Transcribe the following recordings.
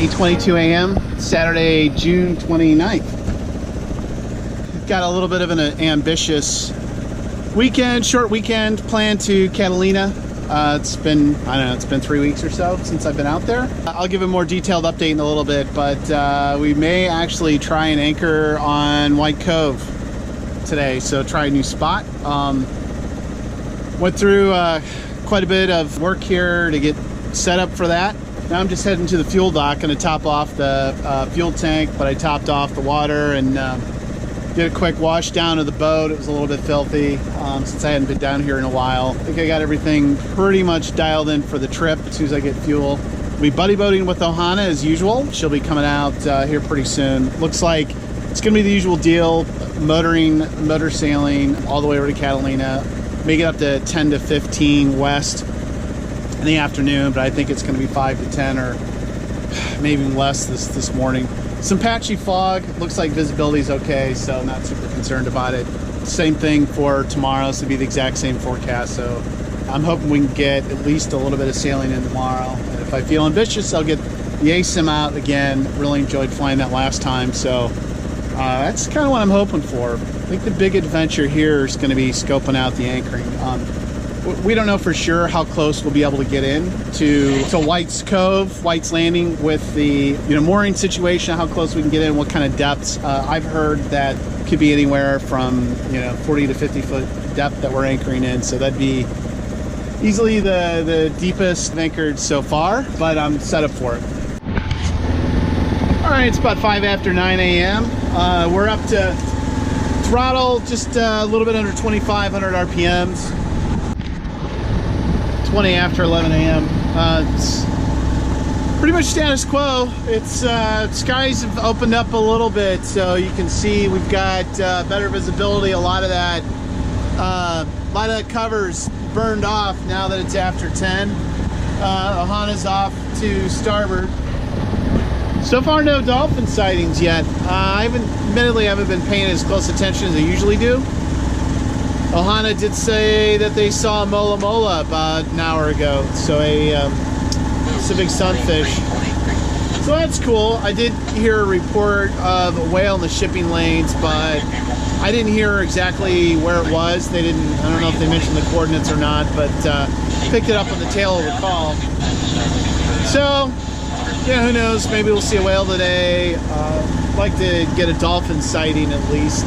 8:22 a.m. Saturday, June 29th. Got a little bit of an ambitious weekend, short weekend planned to Catalina. It's been, I don't know, it's been 3 weeks or so since I've been out there. I'll give a more detailed update in a little bit, but we may actually try and anchor on White Cove today, so try a new spot. Went through quite a bit of work here to get set up for that. Now I'm just heading to the fuel dock, gonna top off the fuel tank, but I topped off the water and did a quick wash down of the boat. It was a little bit filthy since I hadn't been down here in a while. I think I got everything pretty much dialed in for the trip as soon as I get fuel. We'll be buddy boating with Ohana as usual. She'll be coming out here pretty soon. Looks like it's gonna be the usual deal, motor sailing all the way over to Catalina. Make it up to 10 to 15 west in the afternoon, but I think it's gonna be 5 to 10 or maybe less this morning. Some patchy fog. Looks like visibility is okay, so I'm not super concerned about it. Same thing for tomorrow, so it'll be the exact same forecast. So I'm hoping we can get at least a little bit of sailing in tomorrow. And if I feel ambitious, I'll get the ASIM out again. Really enjoyed flying that last time, so that's kind of what I'm hoping for. I think the big adventure here is going to be scoping out the anchoring. We don't know for sure how close we'll be able to get in to White's Cove, White's Landing with the mooring situation, how close we can get in, what kind of depths. I've heard that could be anywhere from 40 to 50 foot depth that we're anchoring in, so that'd be easily the deepest anchored so far, but I'm set up for it. All right, it's about 5 after 9 a.m. We're up to throttle, just a little bit under 2,500 RPMs. 20 after 11 a.m. It's pretty much status quo. It's skies have opened up a little bit, so you can see we've got better visibility. A lot of that cover's burned off now that it's after 10. Ohana's off to starboard. So far, no dolphin sightings yet. Admittedly, I haven't been paying as close attention as I usually do. Ohana did say that they saw a mola mola about an hour ago, so it's a big sunfish. So that's cool. I did hear a report of a whale in the shipping lanes, but I didn't hear exactly where it was. I don't know if they mentioned the coordinates or not, but picked it up on the tail of the call. So, yeah, who knows? Maybe we'll see a whale today. I'd like to get a dolphin sighting at least.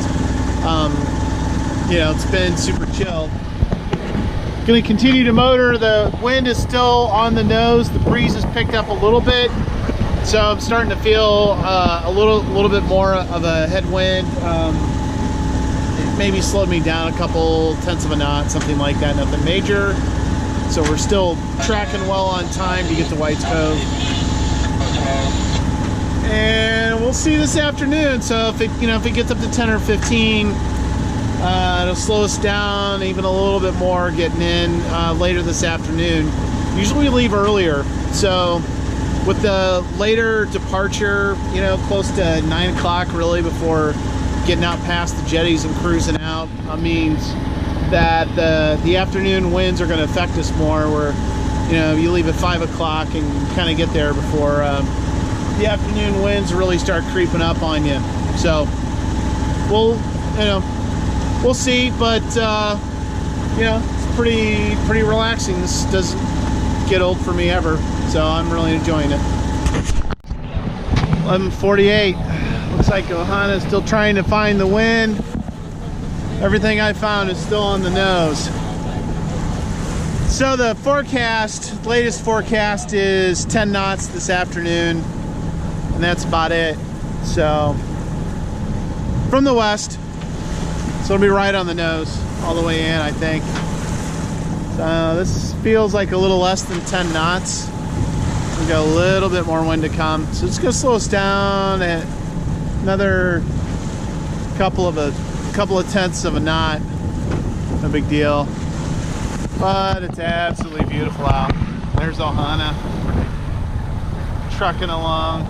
It's been super chill. Going to continue to motor. The wind is still on the nose. The breeze has picked up a little bit, so I'm starting to feel a little bit more of a headwind. It maybe slowed me down a couple tenths of a knot, something like that. Nothing major. So we're still tracking well on time to get to White Cove. And we'll see this afternoon. So if it gets up to 10 or 15. It'll slow us down even a little bit more getting in later this afternoon. Usually we leave earlier, so with the later departure, close to 9 o'clock really before getting out past the jetties and cruising out, means that the afternoon winds are going to affect us more. Where you leave at 5 o'clock and kind of get there before the afternoon winds really start creeping up on you. So we'll see, but it's pretty relaxing. This doesn't get old for me ever, so I'm really enjoying it. 11:48. Looks like Ohana is still trying to find the wind. Everything I found is still on the nose. So the latest forecast is 10 knots this afternoon, and that's about it. So from the west. So it'll be right on the nose all the way in, I think. So this feels like a little less than 10 knots. We've got a little bit more wind to come. So it's gonna slow us down at another couple of tenths of a knot. No big deal. But it's absolutely beautiful out. There's Ohana trucking along.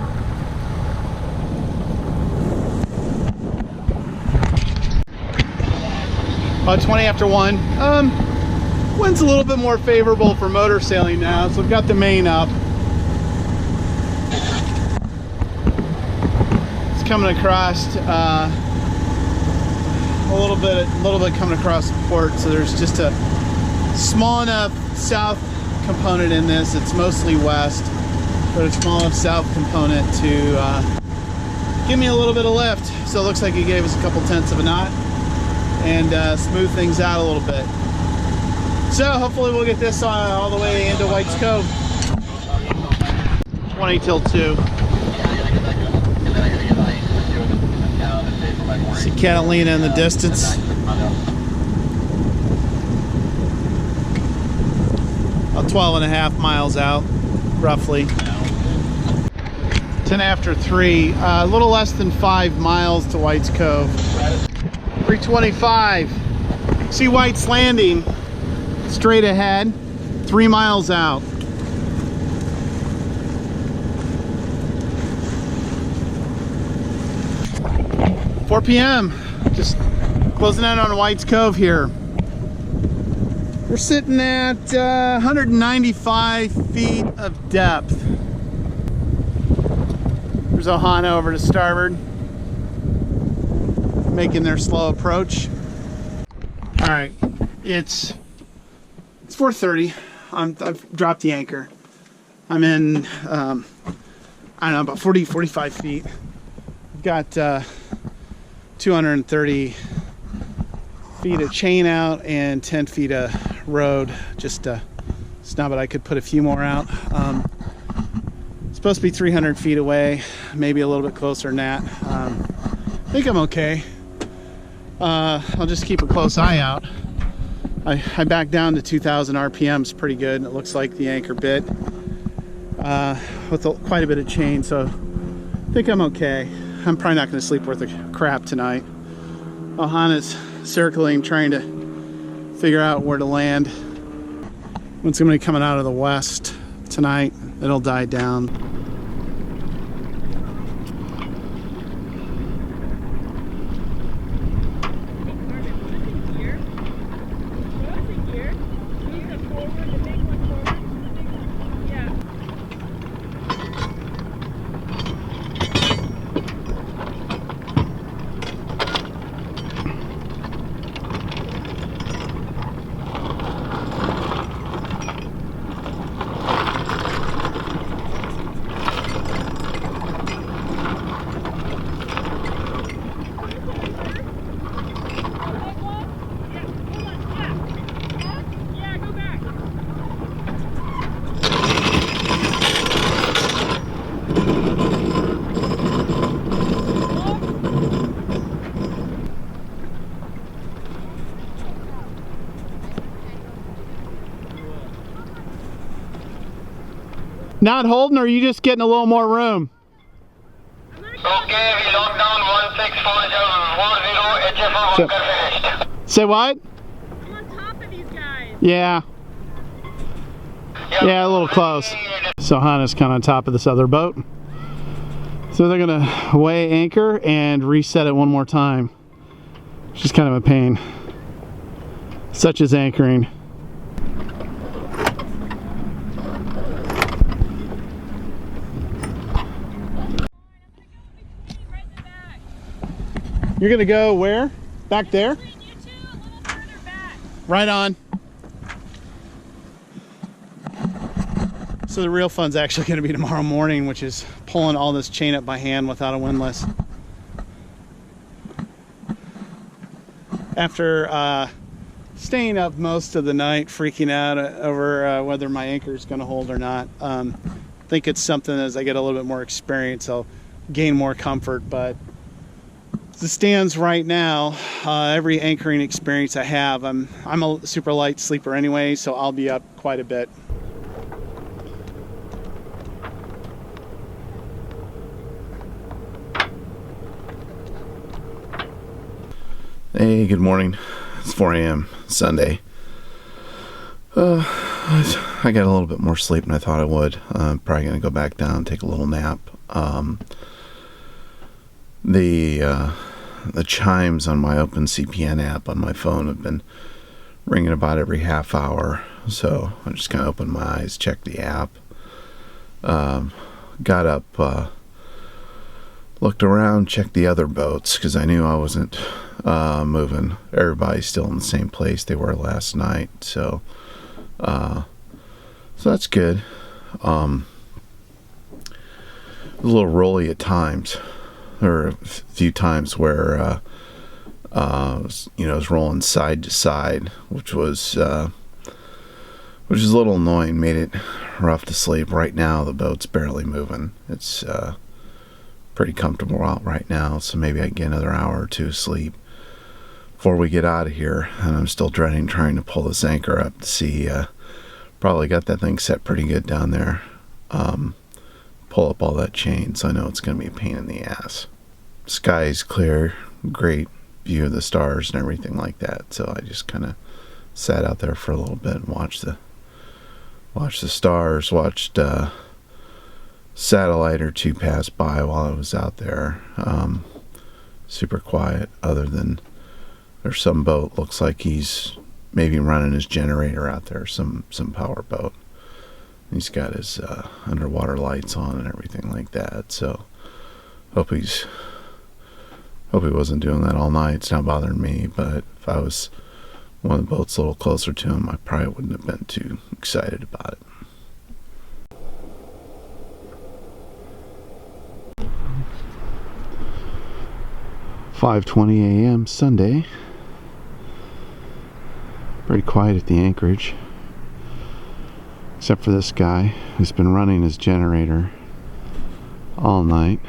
About 20 after 1. Wind's a little bit more favorable for motor sailing now, so I've got the main up. coming across a little bit coming across the port, so there's just a small enough south component in this. It's mostly west, but a small enough south component to give me a little bit of lift. So it looks like he gave us a couple tenths of a knot and smooth things out a little bit. So hopefully we'll get this all the way into White's Cove. 20 till 2. See Catalina in the distance. About 12.5 miles out, roughly. 10 after 3, a little less than 5 miles to White's Cove. 3:25. See White's Landing straight ahead, 3 miles out. 4 p.m. Just closing out on White's Cove here. We're sitting at 195 feet of depth. There's Ohana over to starboard, making their slow approach. All right, it's 4:30. I've dropped the anchor. I'm in, I don't know, about 45 feet. I've got 230 feet of chain out and 10 feet of road. Just snub it. I could put a few more out. Supposed to be 300 feet away, maybe a little bit closer than that. I think I'm okay. I'll just keep a close eye out. I backed down to 2,000 RPMs pretty good, and it looks like the anchor bit with quite a bit of chain, so I think I'm okay. I'm probably not going to sleep worth a crap tonight. Ohana's circling, trying to figure out where to land. It's going to be coming out of the west tonight. It'll die down. Not holding, or are you just getting a little more room? Okay, we locked down 1640, HFO bunker finished. Say what? I'm on top of these guys. Yeah. Yeah, a little close. So Ohana's kind of on top of this other boat. So they're gonna weigh anchor and reset it one more time. Which is kind of a pain. Such as anchoring. You're gonna go where? Back there? Right on. So the real fun's actually gonna be tomorrow morning, which is pulling all this chain up by hand without a windlass. After staying up most of the night, freaking out over whether my anchor is gonna hold or not. I think it's something as I get a little bit more experience, I'll gain more comfort, but as it stands right now, every anchoring experience I have, I'm a super light sleeper anyway, so I'll be up quite a bit. Hey, good morning. It's 4 a.m. Sunday. I got a little bit more sleep than I thought I would. I'm probably going to go back down, take a little nap. The chimes on my OpenCPN app on my phone have been ringing about every half hour, so I just kind of opened my eyes, checked the app, got up a looked around, checked the other boats because I knew I wasn't moving. Everybody's still in the same place they were last night, so that's good. It was a little rolly at times. There were a few times where it was rolling side to side, which was a little annoying. Made it rough to sleep. Right now the boat's barely moving. It's pretty comfortable out right now, so maybe I can get another hour or two of sleep before we get out of here. And I'm still dreading trying to pull this anchor up to see. Probably got that thing set pretty good down there. Pull up all that chain, so I know it's going to be a pain in the ass. Sky is clear, great view of the stars and everything like that, so I just kind of sat out there for a little bit and watched the stars, watched satellite or two pass by while I was out there. Super quiet, other than there's some boat looks like he's maybe running his generator out there, some power boat. He's got his underwater lights on and everything like that, so hope he wasn't doing that all night. It's not bothering me, but if I was one of the boats a little closer to him, I probably wouldn't have been too excited about it. "5:20 a.m. Sunday. Pretty quiet at the anchorage, except for this guy who's been running his generator all night.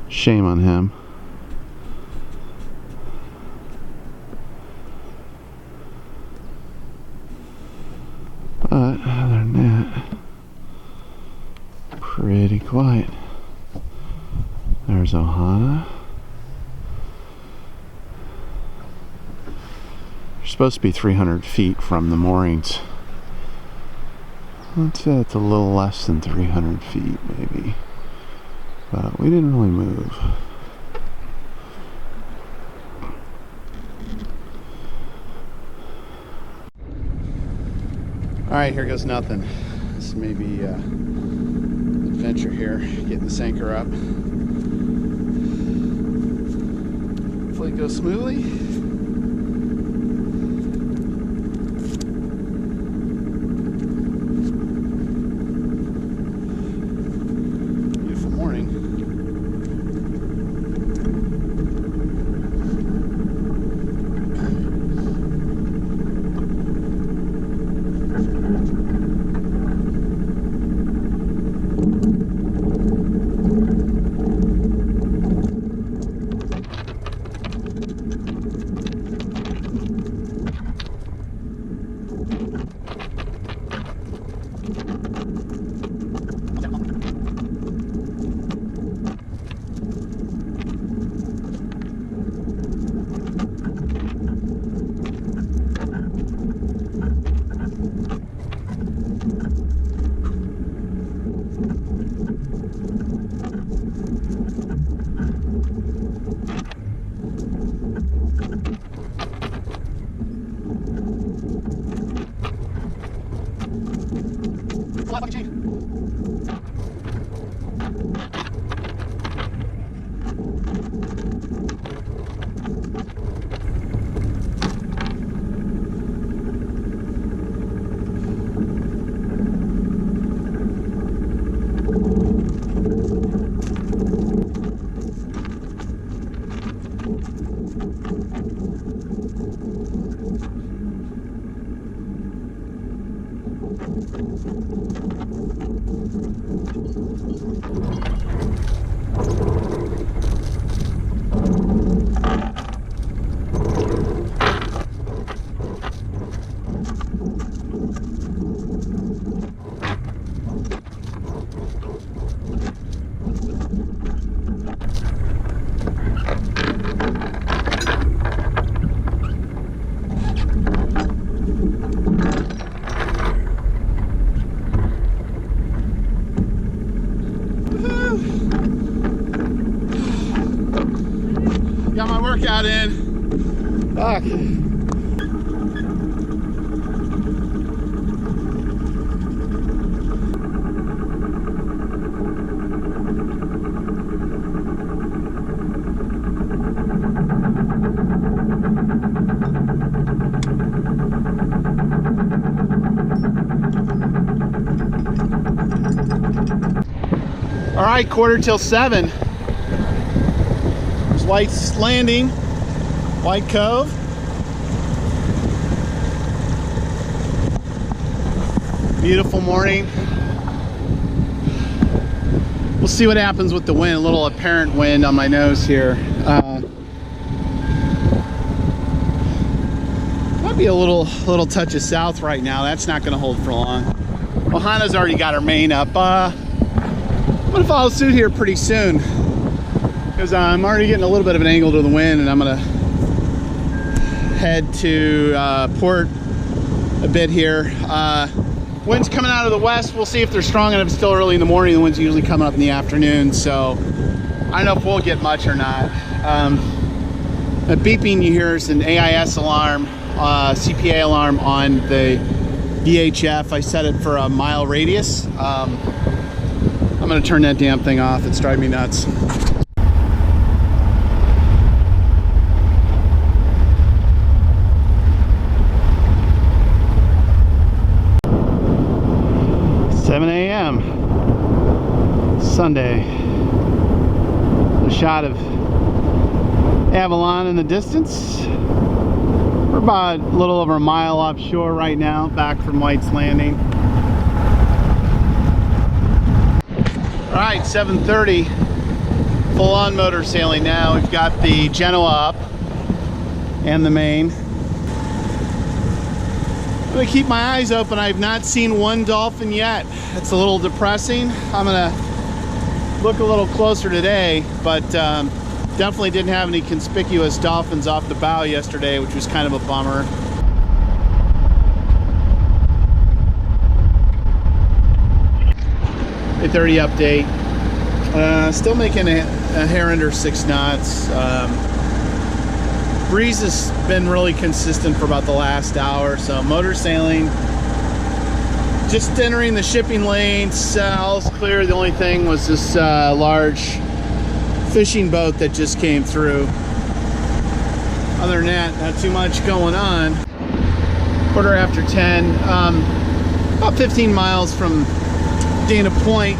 Shame on him. But other than that, pretty quiet. There's Ohana. You're supposed to be 300 feet from the moorings. Let's say it's a little less than 300 feet, maybe. But we didn't really move. Alright, here goes nothing. This may be an adventure here, getting this anchor up. Hopefully it goes smoothly. Beautiful morning. Got my workout in. Fuck. All right, 6:45. There's White's Landing, White Cove. Beautiful morning. We'll see what happens with the wind. A little apparent wind on my nose here. Might be a little touch of south right now. That's not going to hold for long. Ohana's already got her main up. I'm going to follow suit here pretty soon because I'm already getting a little bit of an angle to the wind, and I'm going to head to port a bit here. Wind's coming out of the west. We'll see if they're strong enough. It's still early in the morning. The wind's usually coming up in the afternoon, so I don't know if we'll get much or not. The beeping you hear is an AIS alarm, CPA alarm on the VHF. I set it for a mile radius. I'm gonna turn that damn thing off. It's driving me nuts. Sunday. A shot of Avalon in the distance. We're about a little over a mile offshore right now, back from White's Landing. All right, 7:30. Full-on motor sailing now. We've got the Genoa up and the main. I'm gonna keep my eyes open. I've not seen one dolphin yet. It's a little depressing. I'm gonna look a little closer today, but definitely didn't have any conspicuous dolphins off the bow yesterday, which was kind of a bummer. A 30 update. Still making a hair under 6 knots. Breeze has been really consistent for about the last hour, so motor sailing. Just entering the shipping lanes, all's clear. The only thing was this large fishing boat that just came through. Other than that, not too much going on. 10:15, about 15 miles from Dana Point.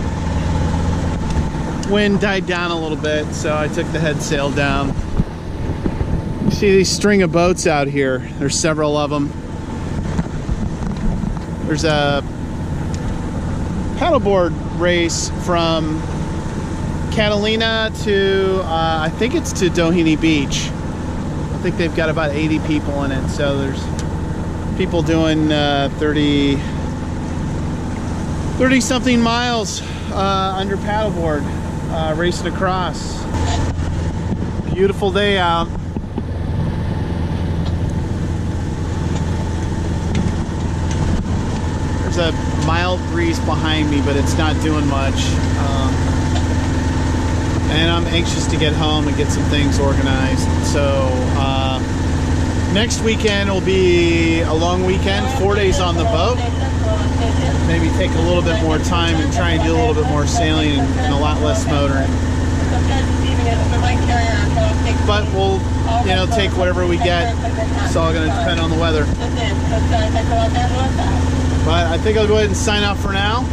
Wind died down a little bit, so I took the head sail down. You see these string of boats out here. There's several of them. There's a paddleboard race from Catalina to I think it's to Doheny Beach. I think they've got about 80 people in it, so there's people doing 30 something miles under paddleboard, racing across. Beautiful day out. There's a mild breeze behind me, but it's not doing much. And I'm anxious to get home and get some things organized. So next weekend will be a long weekend, 4 days on the boat. Maybe take a little bit more time and try and do a little bit more sailing and a lot less motoring. But we'll, take whatever we get. It's all going to depend on the weather. But I think I'll go ahead and sign off for now.